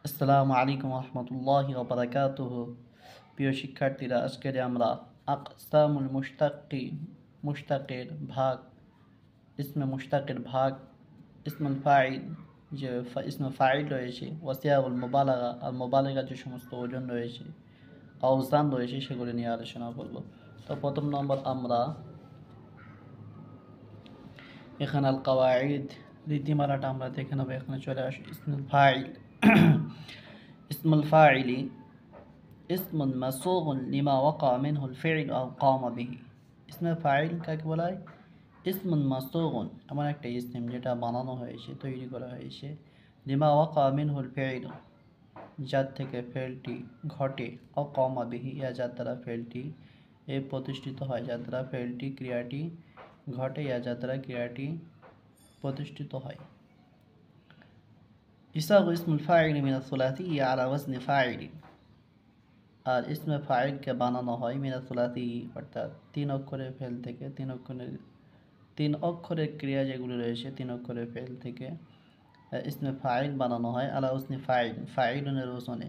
আসসালামু আলাইকুম রহমতুল্লাহি ওয়া বারাকাতুহু। প্রিয় শিক্ষার্থীরা, আজকের আমরা আকসামুল মুশতাকের ভাগ, ইসমে মুশতাকের ভাগ, ইসমুল ফাইল, যে ইসমে ফাইল রয়েছে, ওয়াসিয়াউল মুবালাগা আর মুবালাগা যে সমস্ত ওজন রয়েছে, আওজান রয়েছে, সেগুলি নিয়ে আলোচনা করব। তো প্রথম নম্বর আমরা এখানে আল কাওয়াইদ রীতিমালাটা আমরা দেখে নেব। এখানে চলে আসে ইসমুল ফাইল। ইসমুল ফাইলি ইসমুন মাসুগুন লিমা ওয়াকা মিনহুল ফি'ল আও কামা বিহি। ইসমে ফাইল কাকে বলা হয়? ইসমুন মাসুগুন এমন একটা ইসম যেটা বানানো হয়েছে, তৈরি করা হয়েছে, লিমা ওয়াকা মিনহুল ফি'ল যার থেকে ফেলটি ঘটে, আও কামা বিহি ইয়া যার দ্বারা ফেলটি প্রতিষ্ঠিত হয়, যার দ্বারা ফেলটি ক্রিয়াটি ঘটে, ইয়া যার দ্বারা ক্রিয়াটি প্রতিষ্ঠিত হয়। ইসাগু ইসমুল ফাইল মিনাস সুলাসি আলা ওয়াজনি ফাইল। আর ইসমে ফাইলকে বানানো হয় মিনাস সুলাসি অর্থাৎ তিন অক্ষরের ফেল থেকে। তিন অক্ষরের ক্রিয়া যেগুলো রয়েছে, তিন অক্ষরের ফেল থেকে ইসমে ফাইল বানানো হয় আলা ওয়াজনি ফাইল, ফাইলুনের ওজনে।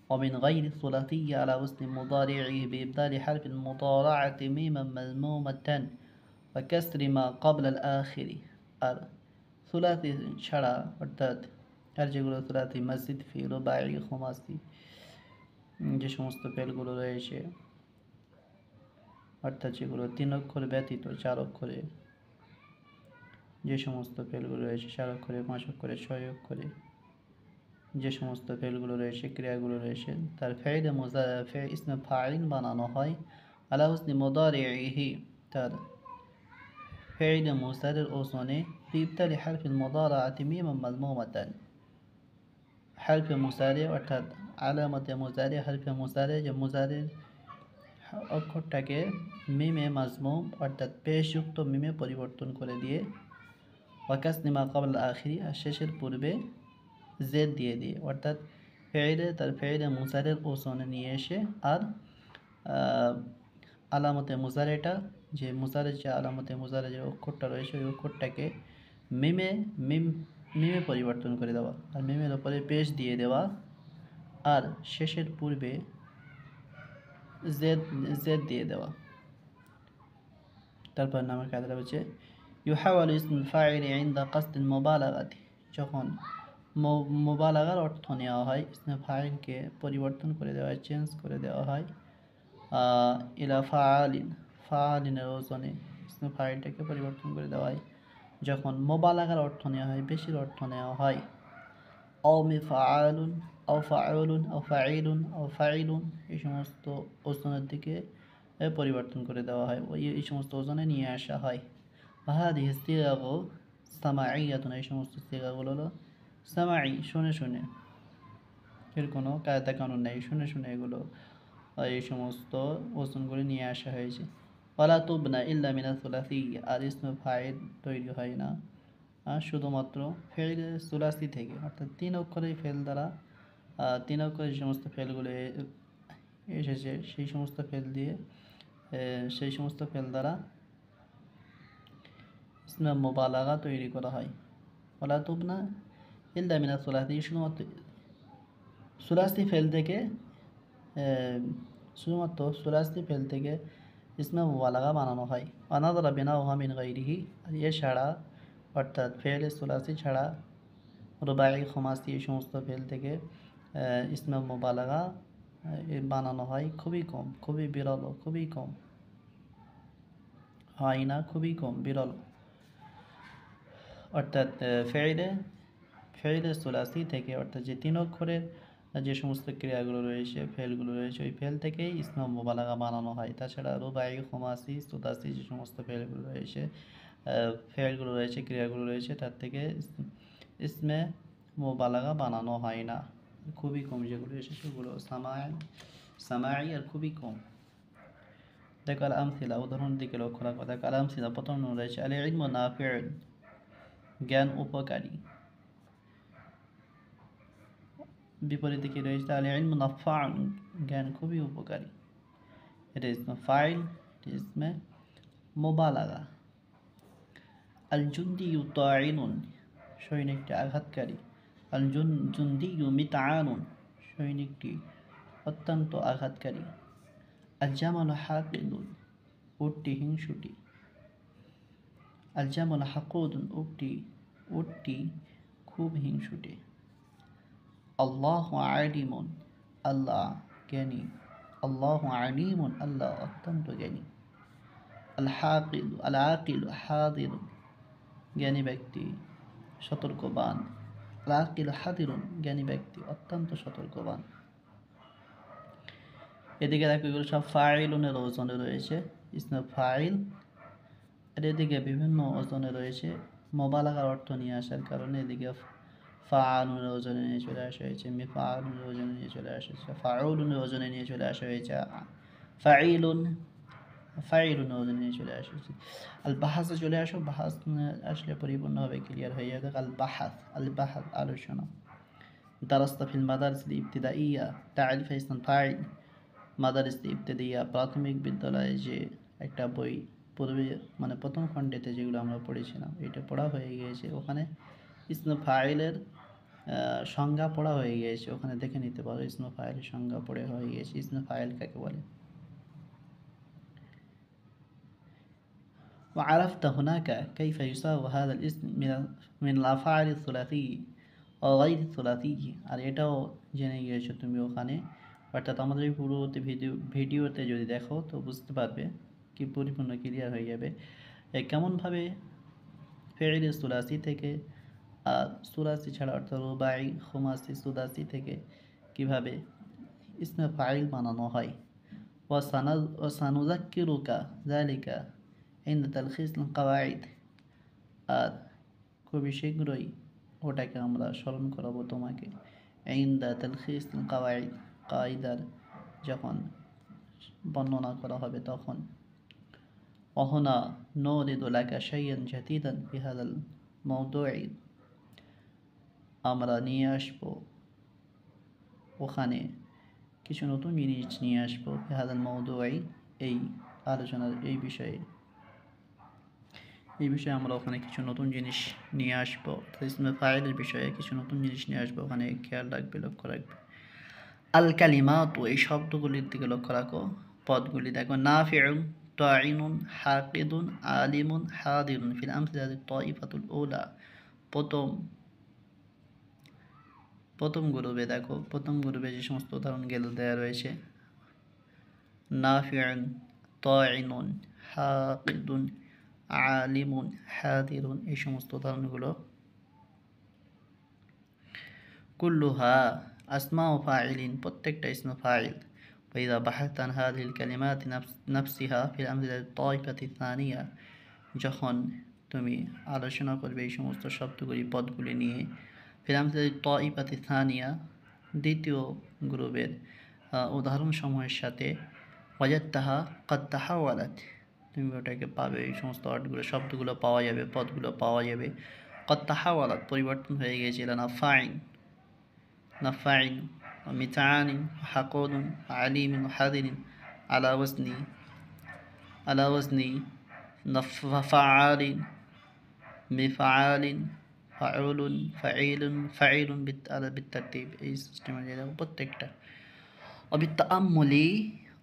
ومن غير الثلاثي على وزن مضارعه بإبدال حرف المضارعة ميما مذمومة وكسر ما قبل الآخر। আর সুলাসি ছাড়া অর্থাৎ আর যেগুলো সুলাসি, মসজিদ, ফি, রুবাই, খুমাসি, যে সমস্ত ফেলগুলো রয়েছে, অর্থাৎ যেগুলো তিন অক্ষর ব্যতীত চার অক্ষরে, যে সমস্ত ফেলগুলো রয়েছে, 4 অক্ষরে, 5 অক্ষরে, 6 অক্ষরে, যে সমস্ত ফেলগুলো রয়েছে, ক্রিয়াগুলো রয়েছে, তার ইসমে ফাইল বানানো হয় আলা হুসনি মুদারিহি, তার ফেইল মুজারের ওজনে, বিইবতালি হারফিল মুদারাআতি মিমান মাযমুমাতান। হারফে মুজারে অর্থাৎ আলামতে মুজারে, হারফে মুজারে যে মুজারের অক্ষরটাকে মিমে মাজমুম অর্থাৎ পেশযুক্ত মিমে পরিবর্তন করে দিয়ে, ওয়াকাসরি মা ক্বাবলা আখিরি আর শেষের পূর্বে জেদ দিয়ে অর্থাৎ তার ফেইলে মুজারের ওজনে নিয়ে এসে, আর আলামতে মুজারেটা, যে মুজারের যে আলামতে মুজারে যে অক্ষরটা রয়েছে, ওই অক্ষরটাকে মিমে পরিবর্তন করে দেওয়া, আর মিমের ওপরে পেশ দিয়ে দেওয়া, আর শেষের পূর্বে জেদ দিয়ে দেওয়া। তারপর নামের কায়দাটা হচ্ছে ইউহাওয়ালু ইসমুল ফাইল ইনদা কাসদিল মুবালাগাতি, যখন মুবালাগার অর্থ নেওয়া হয়, ইসমে ফাইলকে পরিবর্তন করে দেওয়া হয়, চেঞ্জ করে দেওয়া হয় ইলা ফাআলিনের ওজনে, ইসমে ফাইলটাকে পরিবর্তন করে দেওয়া হয় যখন মুবালাগার অর্থ নেওয়া হয়, বেশির অর্থ নেওয়া হয়। আও মিফআলুন আও ফাউলুন আও ফাইলুন আও ফাইলুন, এই সমস্ত ওজনের দিকে পরিবর্তন করে দেওয়া হয়, এই সমস্ত ওজনে নিয়ে আসা হয়। হাদিহি সিগাগু সামাইয়াতুন, এই সমস্ত সিগাগুলো হলো সামাই, শুনে শুনে, এর কোনো কায়দা কানুন নেই, শুনে শুনে এগুলো এই সমস্ত ওজনগুলি নিয়ে আসা হয়েছে। ওয়ালা তুবনা ইল্লা মিনাস সুলাসি, আর ইসমে ফাইল তৈরি হয় না শুধুমাত্র ফেল সুলাসি থেকে, অর্থাৎ তিন অক্ষরের ফেল দ্বারা, তিন অক্ষরের যে সমস্ত ফেলগুলো এসেছে, সেই সমস্ত ফেল দ্বারা ইসমে মুবালাগা তৈরি করা হয়। ওয়ালা তুবনা ইল্লা মিনাস সুলাসি, শুধুমাত্র সুলাসি ফেল থেকে, ইসমে মুবালাগা বানানো হয়। আনাদরা বিনাউহা মিন গায়রিহি, আর এছাড়া অর্থাৎ ফেল সুলাসি ছাড়া রুবাই, খুমাসি, এই সমস্ত ফেল থেকে ইসমে মুবালাগা বানানো হয় খুবই কম, খুবই বিরল, খুবই কম হয় না, খুবই কম, বিরল। অর্থাৎ ফেইলে সুলাসি থেকে, অর্থাৎ যে তিন অক্ষরের যে সমস্ত ক্রিয়াগুলো রয়েছে, ফেলগুলো রয়েছে, ওই ফেল থেকেই ইসমে মুবালাগা বানানো হয়। তাছাড়া রুবাই, খুমাসি, সুদাসি যে সমস্ত ফেলগুলো রয়েছে, ক্রিয়াগুলো রয়েছে, তার থেকে ইসমে মুবালাগা বানানো হয় না, খুবই কম। যেগুলো এসে সেগুলো সামাই আর খুবই কম। দেখো আল আমসিলা, উদাহরণের দিকে লক্ষ্য রাখো। দেখো আল আমসিলা, প্রথম নম্বর রয়েছে আল ইলমু নাফিউন, জ্ঞান উপকারী। বিপরীত দিকে রয়েছে আল ইলমু নাফাউন, জ্ঞান খুবই উপকারী। এটা ইসমে ফাইল, এটা ইসমে মুবালাগা। আল জুন্দি ইউতাইনুন, সৈনিকটি আঘাতকারী। আল জুন্দিয়ু মিতআনুন, সৈনিকটি অত্যন্ত আঘাতকারী। আল জামাল হাকিদুন, উটটি হিংসুটি। আল জামাল হাকুদুন, উটটি খুব হিংসুটে। আল্লাহু আলিমুন, আল্লাহ জ্ঞানী। আল্লাহু আলিমুন, আল্লাহ অত্যন্ত জ্ঞানী। আল আকিলু হাদিরুন, জ্ঞানী ব্যক্তি সতর্কবান। আল আকিলু হাদিরুন, জ্ঞানী ব্যক্তি অত্যন্ত সতর্কবান। এদিকে দেখো এগুলো সব ফাইলুনের ওজনে রয়েছে, ইসমে ফাইল। আর এদিকে বিভিন্ন ওজনে রয়েছে, মোবালাগার অর্থ নিয়ে আসার কারণে এদিকে ফাআলুনের ওজনে নিয়ে চলে আসা হয়েছে, মিফআলুনের ওজনে নিয়ে চলে আসা হয়েছে, ফাউলুনের ওজনে নিয়ে চলে আসা হয়েছে, ফাইলুনের ওজনে নিয়ে চলে আসা হয়েছে। আল বাহাসে চলে আসো, বাহাস আসলে পরিপূর্ণভাবে ক্লিয়ার হয়ে যাবে। আল বাহাস আলোচনা। দারাস্তা ফিল মাদারিস ইবতিদাইয়া, তারিফ ইসম ফাইল। মাদারিস ইবতিদাইয়া, প্রাথমিক বিদ্যালয়ে যে একটা বই পূর্বে মানে প্রথম খণ্ডেতে যেগুলো আমরা পড়েছিলাম, এটা পড়া হয়ে গিয়েছে। ওখানে ইসমে ফাইলের সংজ্ঞা পড়া হয়ে গিয়েছে, ওখানে দেখে নিতে পারো ইসমে ফাইলের সংজ্ঞা পড়ে হয়ে গিয়েছে। ইসমে ফাইল কাকে বলে? وعرفت هناك كيف يصاغ هذا الاسم من الأفعال الثلاثية أو غير الثلاثية। আর এটাও জেনে গিয়েছো তুমি ওখানে, অর্থাৎ আমাদের পূর্ববর্তী ভিডিওতে যদি দেখো তো বুঝতে পারবে, কি পরিপূর্ণ ক্লিয়ার হয়ে যাবে কেমনভাবে ফেইল সুলাসি থেকে আর সুলাসি ছাড়া অর্থাৎ রুবাই, খুমাসি, সুদাসি থেকে কিভাবে ইসমে ফাইল বানানো হয়। ওয়াসানুযাক্কিরুকা যালিকা ইনদা তালখিসিল কাওয়াইদ। আর খুবই শীঘ্রই ওটাকে আমরা স্মরণ করাবো তোমাকে। ইনদা তালখিসিল কাওয়াইদ, কায়দার যখন বর্ণনা করা হবে তখন। وهنا نورد لك شيئا جديدا في هذا الموضوع। আমরা নিয়ে আসবো ওখানে কিছু নতুন জিনিস নিয়ে আসবো। في هذا الموضوع, এই আলোচনার এই বিষয়ে আমরা ওখানে কিছু নতুন জিনিস নিয়ে আসবো। ইসমে ফাইলের বিষয়ে কিছু নতুন জিনিস নিয়ে আসবো, ওখানে খেয়াল রাখবে, লক্ষ্য রাখবে। আল কালিমাতু, এই শব্দগুলির দিকে লক্ষ্য রাখো, পদগুলি দেখো। নাফিউন, তাইনুন, হাকিদুন, আলিমুন, হাদিরুন ফিল আমসিলাতি তাইফাতুল উলা। প্রথম গ্রুপে দেখো, প্রথম গ্রুপে যে সমস্ত উদাহরণগুলো দেওয়া রয়েছে, নাফিউন, তাইনুন, হাকিদুন, আলিমুন, হাদিরুন, এই সমস্ত উদাহরণগুলো কুল্লুহা আসমাউ ফাইলিন, প্রত্যেকটা ইসমে ফাইল। وإذا بحثت عن هذه الكلمات نفسها في الأمثلة الطائفة الثانية, যখন তুমি আলোচনা করবে এই সমস্ত শব্দগুলি, পদগুলি নিয়ে, في الأمثلة الطائفة الثانية, দ্বিতীয় গ্রুপের উদাহরণসমূহের সাথে, وجدتها قد تحولت, তুমি ওটাকে পাবে, এই সমস্ত ওয়ার্ডগুলো, শব্দগুলো পাওয়া যাবে, পদগুলো পাওয়া যাবে। قد تحولت, পরিবর্তন হয়ে গিয়েছে, নাফাইন, মিতাআনিন, হাকুদুন, আলিমিন, হাদিরিন, আলা ওয়াজনি ফাআলিন, মিফআলিন, ফাঈলুন বিতারতিব, এই সিস্টেমে যাবে প্রত্যেকটা।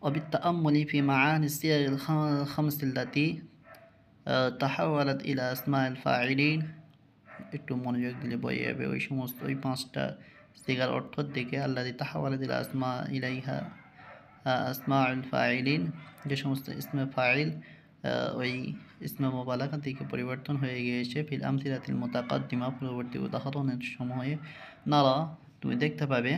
وبالتأمل في معاني الصيغ الخمس التي تحولت إلى أسماء الفاعلين, একটু মনোযোগ দিলে বয়ে যাবে ওই সমস্ত ওই পাঁচটা সিগার অর্থের দিকে। আল্লাযী তাহাওয়ালাত ইলা ইলাইহা আসমাউল ফাইলিন, যে সমস্ত ইসমে ফাইল ওই ইসমে মুবালাগা থেকে পরিবর্তন হয়ে গিয়েছে। ফিল আমসিলাতিল মুতাকাদ্দিমা, পূর্ববর্তী উদাহরণের সময়ে। নারা, তুমি দেখতে পাবে,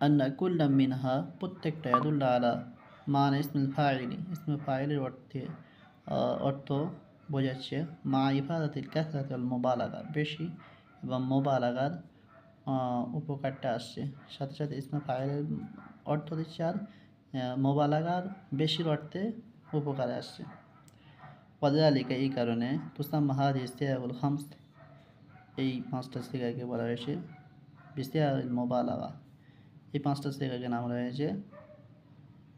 আন্না কুল্লা মিনহা, প্রত্যেকটা, ইয়াদুল্লাহ আলা মানা ইসমুল ফাইলি, ইসমে ফাইলের অর্থ বোঝাচ্ছে, মা ইফাদাতিল কাসরাত ওয়াল মুবালাগা, বেশি এবং মুবালাগার উপকারটা আসছে, সাথে সাথে ইসমে ফাইলের অর্থ দিচ্ছে, আর মুবালাগার বেশির অর্থে উপকারে আসছে। ওয়াযালিকা, এই কারণে, তুসাম্মা হাযিহি সিগাগুল খামস, এই পাঁচটা সিগাকে বলা হয়েছে বিসিগাল মুবালাগা, এই পাঁচটা সিগাকে নাম রয়েছে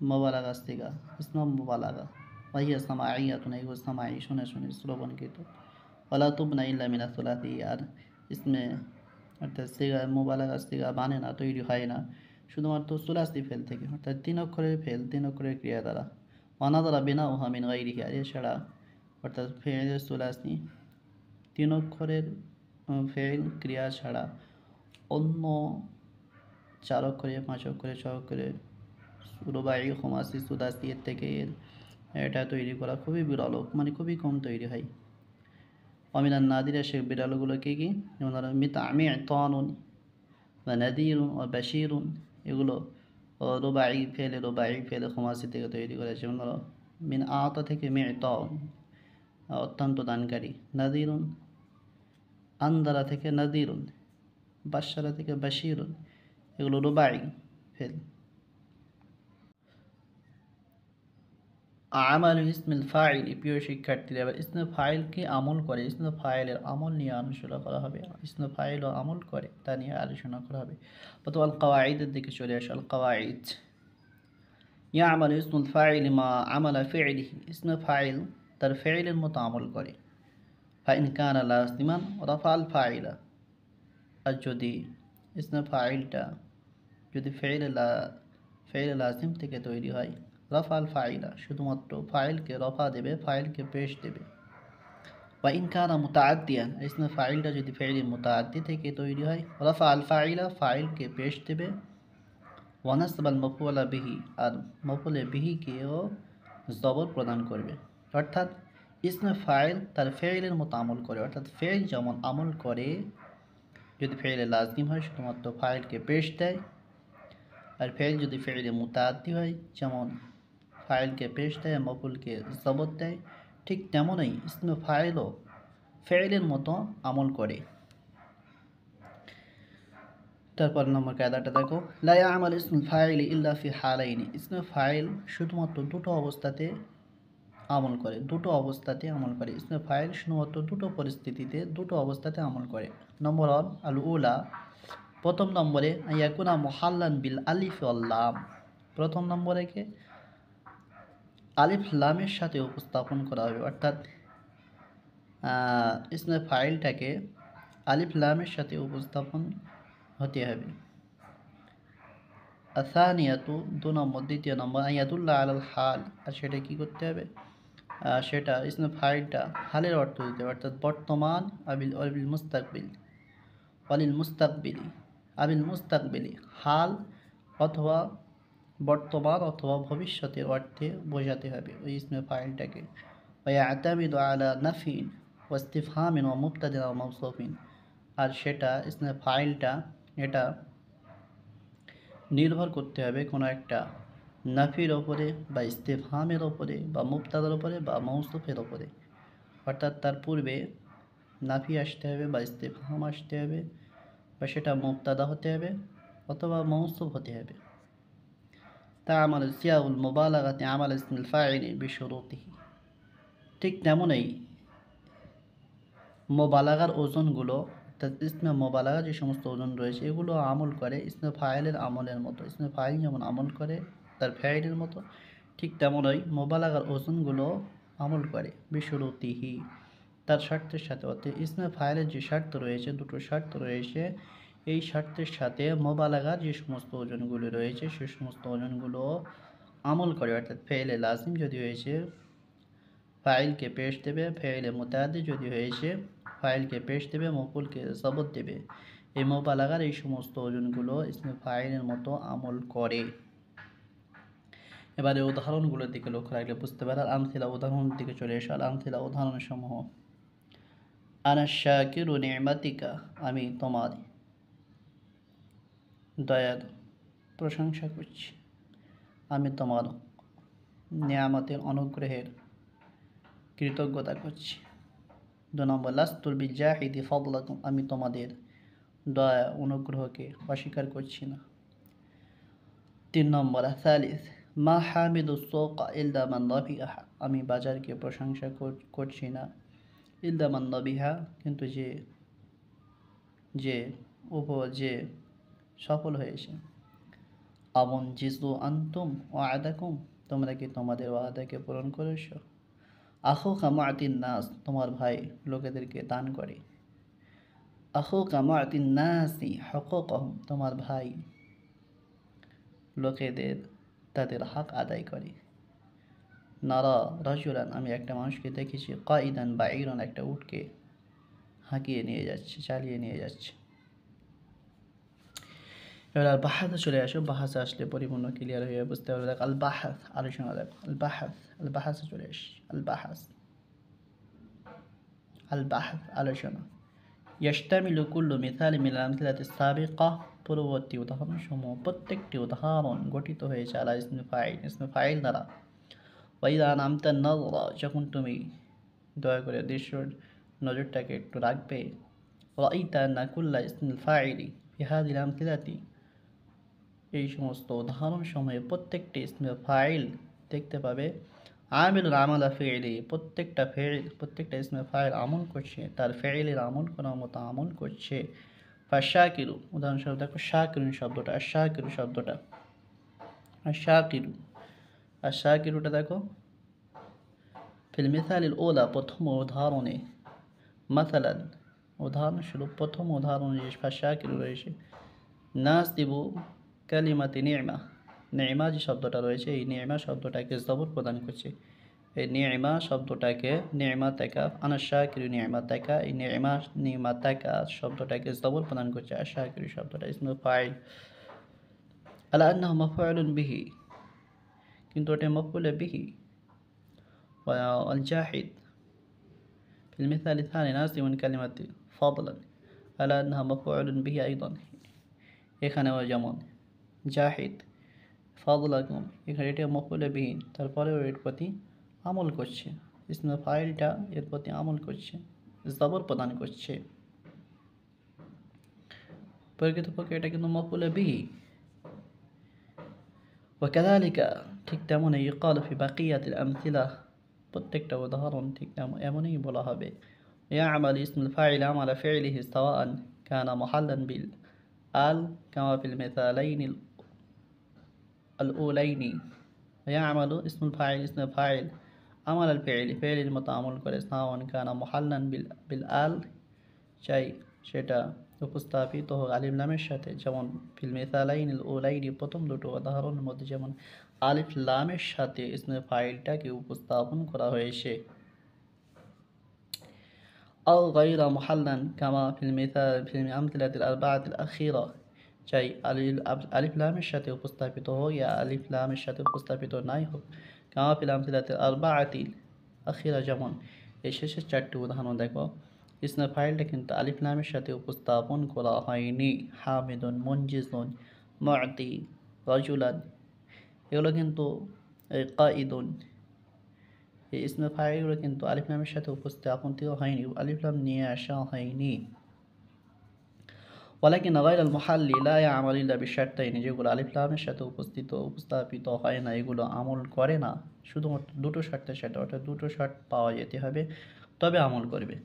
মুবালাগা সিগা, ইসমে মুবালাগা। ওয়াহিয়া সামাইয়াতুন, এগুলো সামাই, শুনে শুনে শ্রবণকৃত। ওয়ালা তুবনা ইল্লা মিনাস সুলাসি, আর ইসমে অর্থাৎ সিগা মুবালাগা সিগা বানে না, তৈরি হয় না শুধুমাত্র সুলাসি ফেল থেকে, অর্থাৎ 3 অক্ষরের ফেল 3 অক্ষরের ক্রিয়া দ্বারা। ওয়ানাদারা বিনাউহা মিন গাইরিহি, আর এছাড়া অর্থাৎ ফেইলে সুলাসি 3 অক্ষরের ফেল ক্রিয়া ছাড়া অন্য 4 অক্ষরে 5 অক্ষরে 6 অক্ষরে রুবাই খুমাসি সুদাসি এর থেকে এটা তৈরি করা খুবই বিরল, মানে খুবই কম তৈরি হয়। অমিনান নাদিরা সে বিরলগুলো কি যেমন ধরো মিতামি তানুন বা নাদিরুন ও বাশিরুন, এগুলো রুবাই ফেলে খুমাসি থেকে তৈরি করা। যেমন ধরো মিন আতা থেকে মিতাউন, অত্যন্ত দানকারী। নাদিরুন, আন্দারা থেকে নাদিরুন, বাশারা থেকে বাশিরুন, এগুলো রুবাই ফেল। আমাল ইসমুল ফাইল, প্রিয় শিক্ষার্থীরা, এবার ইসমে ফাইল কি আমল করে, ইসমে ফাইলের আমল নিয়ে আলোচনা করা হবে। ইসমে ফাইলও আমল করে তা নিয়ে আলোচনা করা হবে। অত আল কাওয়াইদের দিকে চলে আসো। আল কাওয়াইদ, ইয়ামাল ইসমুল ফাইল মা আমালা ফিইলিহি, ইসমে ফাইল তার ফিইলের মতো আমল করে। ফাইন কানা লাযিমান রাফা আল ফাইলা, আর যদি ইসমে ফাইলটা যদি ফেইলে লাজিম থেকে তৈরি হয়, রফা আল ফাইলা, শুধুমাত্র ফাইলকে রফা দেবে, ফাইলকে পেশ দেবে। বা ইনকানা মুতাআদ্দিয়ান, ইসমে ফাইলটা যদি ফেইলে মুতাআদ্দি থেকে তৈরি হয়, রফা আল ফাইলা, ফাইলকে পেশ দেবে। ওয়া নাসবা আল মাফউলা বিহি, আর মাফউলে বিহিকেও জবর প্রদান করবে। অর্থাৎ ইসমে ফাইল তার ফেইলের মতো আমল করে, অর্থাৎ ফেইল যেমন আমল করে যদি ফেইলে লাজিম হয় শুধুমাত্র ফাইলকে পেশ দেয়, আর ফেইল যদি ফেইলে মুতাআদ্দি হয় যেমন ফাইলকে পেশ দেয়, মফুলকে জবর দেয়, ঠিক তেমনই ইসমে ফাইলও ফেইলের মতো আমল করে। তারপর নম্বর কায়দাটা দেখো, লা ইয়ামাল ইসমুল ফাইল ইল্লা ফি হালাইনি, ইসমে ফাইল শুধুমাত্র দুটো অবস্থাতে আমল করে, দুটো অবস্থাতে আমল করে। ইসমে ফাইল শুধুমাত্র দুটো পরিস্থিতিতে দুটো অবস্থাতে আমল করে। নম্বর 1 আল উলা, প্রথম নম্বরে ইয়াকুনা মুহাল্লান বিল আলিফ ওয়াল লাম, প্রথম নম্বরে কে আলিফ লামের সাথে উপস্থাপন করা হবে, অর্থাৎ ইসমে ফাইলটাকে আলিফ লামের সাথে উপস্থাপন হতে হবে। আসানিয়াতু, 2 নম্বর, দ্বিতীয় নম্বর আয়াতুল্লাহ আলাল হাল, আর সেটা কি করতে হবে, সেটা ইসমে ফাইলটা হালের অর্থ দিতে হবে, অর্থাৎ বর্তমান আবিল মুস্তাকবিল ওয়ালিল মুস্তাকবিলি আবিল মুস্তাকবিলি, হাল অথবা বর্তমান অথবা ভবিষ্যতের অর্থে বোঝাতে হবে ওই ইসমে ফাইলটাকে। ওয়ায়াতামিদু আলা নাফিন ওয়া ইসতিফহামিন ওয়া মুবতাদিন ওয়া মাওসুফিন, আর সেটা ইসমে ফাইলটা এটা নির্ভর করতে হবে কোনো একটা নাফির ওপরে বা ইস্তেফহামের ওপরে বা মুবতাদার ওপরে বা মৌসুফের ওপরে, অর্থাৎ তার পূর্বে নাফি আসতে হবে বা ইস্তেফহাম আসতে হবে, বা সেটা মুবতাদা হতে হবে অথবা মৌসুফ হতে হবে। তা'মালু সিয়াগুল মুবালাগাতি আমাল ইসমুল ফাইলি বিশুরুতিহি, ঠিক তেমনই মোবালাগার ওজনগুলো, অর্থাৎ ইসমে মোবালাগা যে সমস্ত ওজন রয়েছে এগুলো আমল করে ইসমে ফাইলের আমলের মতো। ইসমে ফাইল যেমন আমল করে তার ফাইলের মতো, ঠিক তেমনই মোবালাগার ওজনগুলো আমল করে বিশুরুতিহি, তার শর্তের সাথে। অর্থাৎ ইসমে ফাইলের যে শর্ত রয়েছে, দুটো শর্ত রয়েছে, এই শর্তের সাথে মোবালাগার যে সমস্ত ওজনগুলো রয়েছে সে সমস্ত ওজনগুলো আমল করে। অর্থাৎ ফেইলে লাজিম যদি হয়েছে ফাইলকে পেশ দেবে, ফেইলে মুতাআদ্দি যদি হয়েছে ফাইলকে পেশ দেবে, মফুলকে জবর দেবে। এই মুবালাগার এই সমস্ত ওজনগুলো ইসমে ফাইলের মতো আমল করে। এবারে উদাহরণগুলোর দিকে লক্ষ্য রাখলে বুঝতে পারার। আমথিলা, উদাহরণের দিকে চলে এসো। আমথিলা, উদাহরণসমূহ। আনা শাকিরু নি'মাতিকা, আমি তোমার দয়ার প্রশংসা করছি, আমি তোমার নিয়ামতের অনুগ্রহের কৃতজ্ঞতা করছি। 2 নম্বর লাস্তুল বিজাহিদি ফাদলাকুম, আমি তোমাদের দয়া অনুগ্রহকে অস্বীকার করছি না। 3 নম্বর সালিস মা হামিদু সুকা ইল্লা মান রাবিহা, আমি বাজারকে প্রশংসা করছি না ইল্লা মান রাবিহা, কিন্তু যে সফল হয়েছে। আমন জিজু আনতুম ওয়াদাকুম, তোমরা কি তোমাদের ওয়াদাকে পূরণ করেছো। আখুকা মুআতিন নাস, তোমার ভাই লোকেদেরকে দান করে। আখুকা মুআতিন নাসি হুকুকহুম, তোমার ভাই লোকেদের তাদের হক আদায় করে। নারা রাজুলান, আমি একটা মানুষকে দেখেছি, কাইদান বাঈরান, একটা উটকে হাঁকিয়ে নিয়ে যাচ্ছে, চালিয়ে নিয়ে যাচ্ছে। এবার আল বাহাসে চলে আসো, বাহাসে আসলে পরিপূর্ণ ক্লিয়ার হয়ে বুঝতে পারবে। দেখ আল বাহাস, আলোচনা দেখো, আল বাহাস, আল বাহাসে চলে আসি। আল বাহাস, আল বাহাস আলোচনা। ইয়াশতামিলু কুল্লু মিসালি মিনাল আমসিলাতিস সাবিকা, পূর্ববর্তী উদাহরণসমূহ প্রত্যেকটি উদাহরণ গঠিত হয়েছে আলা ইসমে ফাইল, ইসমে ফাইল দ্বারা। ওয়াইদা আনআমতা নাযরা, যখন তুমি দয়া করে দৃশ্যর নজরটাকে একটু রাখবে। রাআইতা আন্না কুল্লা ইসমিল ফাইলি ফি হাযিহিল আমসিলাতি, এই সমস্ত উদাহরণসমূহে প্রত্যেকটি ইসমে ফাইল দেখতে পাবে আমিলুল আমালা ফিইলি, প্রত্যেকটা ফেইল, প্রত্যেকটা ইসমে ফাইল আমল করছে, তার ফেইলের আমল করার মতো আমল করছে। ফাশাকিরু, উদাহরণস্বরূপ দেখো শাকিরুন শব্দটা, শাকিরু শব্দটা, শাকিরু, আর শাকিরুটা দেখো ফিল মিসালিল উলা, প্রথম উদাহরণে, মাসালান উদাহরণস্বরূপ প্রথম উদাহরণে যে ফাশাকিরু রয়েছে, নাসিবু কালিমাতি নি'মা, নি'মা যে শব্দটা রয়েছে, এই নি'মা শব্দটাকে জবর প্রদান করছে। এই নি'মা শব্দটাকে, নি'মাতাকা আনা শাকিরু নি'মাতাকা, এই নি'মাতাকা শব্দটাকে জবর প্রদান করছে। আর শাকিরু শব্দটা ইসমে ফাইল আলা আন্নাহু মাফউলুন বিহি, কিন্তু এটা মাফউল বিহি। ওয়াল জাহিদ ফিল মিসাল الثاني নাসিবুন কালিমাতি ফাদলান আলা আন্নাহু মাফউলুন বিহি আইদান, এখানেও যেমন জাহিদ ফাদলাকুম, এখানে এটা মাফউল বিহি, তারপরেও এর প্রতি আমল করছে, ইসমে ফাইলটা এর প্রতি আমল করছে, জবর প্রদান করছে। প্রকৃতপক্ষে এটা কিন্তু মাফউল বিহি। ওয়াকাযালিকা, ঠিক তেমনই, ইউকালু ফি বাকিয়াতিল আমসিলা, প্রত্যেকটা উদাহরণ ঠিক এমনই বলা হবে। ইয়ামাল ইসমুল ফাইল আমালা ফি'লিহি সাওয়াআন কানা মুহাল্লান বিল আল কামা ফিল মিসালাইনি আল উলাইনি। ইয়ামালু ইসমুল ফাইল, ইসমে ফাইল আমাল আল ফি'লি, ফি'লির মতো আমল করে, সাওয়ান কানা মুহাল্লান বিল আল, চাই সেটা উপস্থাপিত হোক আলিফ লামের সাথে, যেমন ফিল মিসালাইনিল উলাইনি, প্রথম দুটো উদাহরণের মধ্যে যেমন আলিফ লামের সাথে ইসমে ফাইলটাকে উপস্থাপন করা হয়েছে। আও গায়রা মুহাল্লান কামা ফিল আমসিলাতিল আরবাআতিল আখিরা, চাই আলিফ লামের সাথে উপস্থাপিত হোক ইয়া আলিফ লামের সাথে উপস্থাপিত নাই হোক, কামা ফিল আমসিলাতিল আরবাআতিল আখিরা, যেমন এই শেষের চারটি উদাহরণ দেখো, ইসমে ফাইলটা কিন্তু আলিফ লামের সাথে উপস্থাপন করা হয়নি। হামিদুন, মুনজিজুন, মুআতি, রাজুলান, এগুলো কিন্তু কাইদুন, এই ইসমে ফাইলগুলো কিন্তু আলিফ লামের সাথে উপস্থাপন হয়নি, আলিফ লাম নিয়ে আসা হয়নি। ওয়ালাকিন গায়রুল মুহাল্লি লা ইয়ামালু ইল্লা বিশারতাইনি, যেগুলো আলিফ লামের সাথে উপস্থাপিত হয় না, এগুলো আমল করে না শুধুমাত্র দুটো শর্তের সাথে, অর্থাৎ দুটো শর্ত পাওয়া যেতে হবে তবে আমল করবে।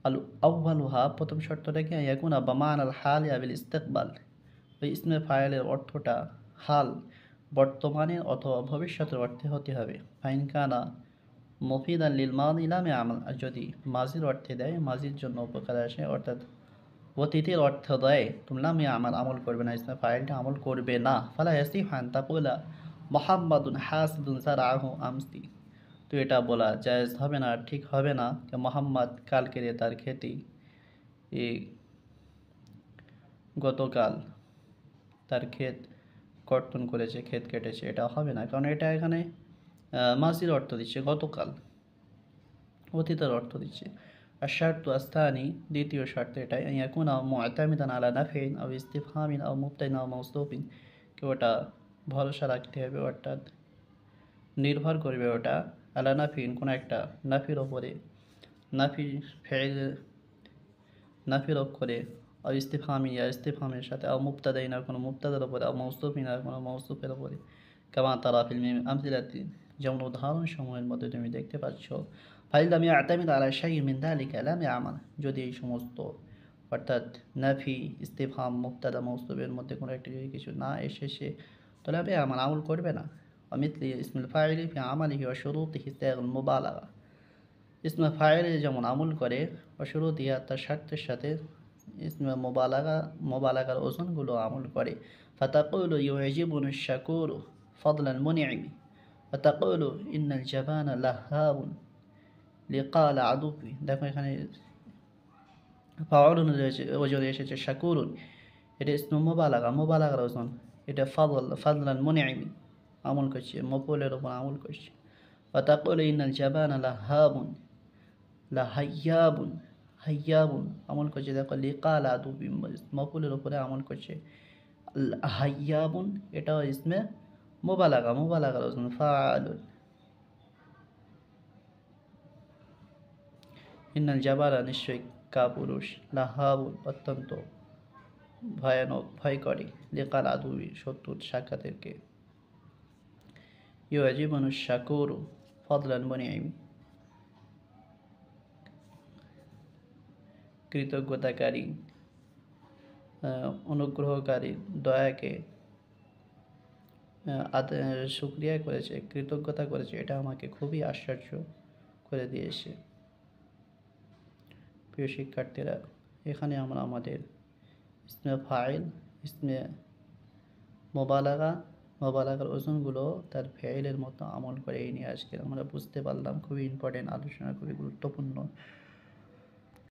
আল আউয়ালুহা, প্রথম শর্তটা কি, ইয়াকুনা বামানাল হাল বিল ইস্তিকবাল, ওই ইসমে ফাইলের অর্থটা হাল, বর্তমানের অথবা ভবিষ্যতের অর্থে হতে হবে। ফাইন কানা মুফিদান লিল মাদি লাম ইয়ামাল, আর যদি মাজির অর্থে দেয়, মাজির জন্য উপকার আসে, অর্থাৎ অতীতের অর্থ দেয়, তুমি লাম ইয়ামাল আমল করবে না, ইসমে ফাইলটা আমল করবে না। ফালা ইয়াসিহু আন তাকুলা মুহাম্মাদুন হাসিদুন যারআহু আমসি, তো এটা বলা জায়েজ হবে না, ঠিক হবে না যে মোহাম্মদ কালকে তার খেতি এই গতকাল তার ক্ষেত কর্তন করেছে, ক্ষেত কেটেছে, এটা হবে না, কারণ এটা এখানে মাজির অর্থ দিচ্ছে, গতকাল অতীতের অর্থ দিচ্ছে। আর শার্তু আস্তানি, দ্বিতীয় শর্ত এটাই, ইয়াকুনা মুআতামিদান আলা নাফিন আও ইস্তিফহামিন আও মুবতাদাইন আও মাউসুফিন, কেউ ওটা ভরসা রাখতে হবে, অর্থাৎ নির্ভর করবে ওটা আলা নাফিন, কোনো একটা নাফির ওপরে, নাফি ফেইল নাফির অক্ষরে, আর ইস্তিফহামি আর ইস্তিফহামের সাথে, আও মুবতাদাইন আর কোনো মুবতাদার ওপরে, আও মাউসুফিন আর কোনো মাউসুফের ওপরে, কামা তারা ফিল আমসিলাতি, যেমন উদাহরণ সময়ের মধ্যে তুমি দেখতে পাচ্ছ। ফাইল লাম ইয়াতামিদ আলা শাইইন মিন যালিকা লাম ইয়ামাল, যদি এই সমস্ত অর্থাৎ নাফি, ইস্তিফহাম, মুবতাদা, মাউসুফের মধ্যে কোনো একটা যদি কিছু না এসেছে, তাহলে আমি আমল করবে না। ومثل اسم الفاعل في عمله وشروطه سائغ المبالغة ইসমে ফাইলে যেমন আমল করে অশুরুতিয়া তার শর্তের সাথে ইসমে মোবালাগার ওজনগুলো আমল করে ফাতাকুলু ইউজিবুনি শাকুরু ফাদলাল মুনঈমি ফাতাকুলু ইন্নাল জাবানা লাহাবুন লিকাল আদুবি। দেখো এখানে ফাউলুন রয়েছে, ওজনে এসেছে শাকুরুন, এটা ইসমে মোবালাগার ওজন, এটা ফাদলাল মুনঈমি আমল করছে, মফউলের উপর আমল করছে। ফাতাকুলু ইন্নাল জাবানা লাহাবুন হাইয়াবুন আমল করছে, দেখো লিকাল আদুবি মফউলের উপরে আমল করছে। হাইয়াবুন এটাও ইসমে মোবালাগার ওজন ফাআলুন। ইন্নাল জাবারা নিশ্চয়ই কাপুরুষ, লাহাবুন অত্যন্ত ভয়ানক, ভয় করে, লিকাল আদুবি শত্রুর সাক্ষাতেরকে। ইউজিবুনি শাকুরু ফাদলাল মুনঈমি কৃতজ্ঞতাকারী, অনুগ্রহকারী, দয়াকে শুকরিয়া করেছে, কৃতজ্ঞতা করেছে, এটা আমাকে খুবই আশ্চর্য করে দিয়েছে। প্রিয় শিক্ষার্থীরা, এখানে আমরা আমাদের ইসমে ফাইল, ইসমে মোবালাগার ওজনগুলো তার ফেইলের মতো আমল করে এই নিয়ে আজকে আমরা বুঝতে পারলাম। খুবই ইম্পর্টেন্ট আলোচনা, খুবই গুরুত্বপূর্ণ